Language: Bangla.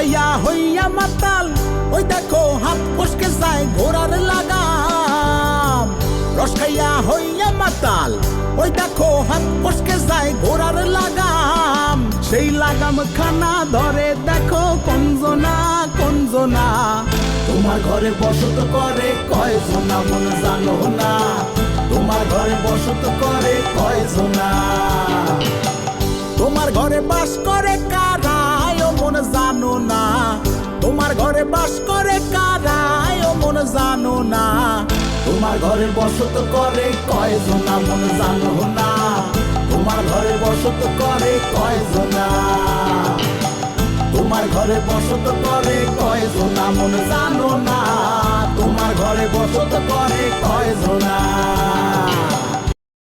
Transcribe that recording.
খাইয়া হইয়া মাতাল, ওই দেখো হাত ফসকে যায় ঘোড়ার লাগাম। রস খাইয়া হইয়া মাতাল, ওই দেখো হাত ফসকে যায় ঘোড়ার লাগাম। সেই লাগাম খানা ধরে দেখো কঞ্জনা কঞ্জনা, তোমার ঘরে বসত করে কয়জনা মন জানো না, তোমার ঘরে বসত করে কয়জনা। তোমার ঘরে বাস করে কারায় ও মন জানো না, তোমার ঘরে বাস করে কারায় ও মন জানো না, তোমার ঘরে বসত করে কয়জনা মন জানো না, তোমার ঘরে বসত করে কয়জনা, তোমার ঘরে বসত করে কয়জনা মন জানো না, তোমার ঘরে বসত করে কয়জনা।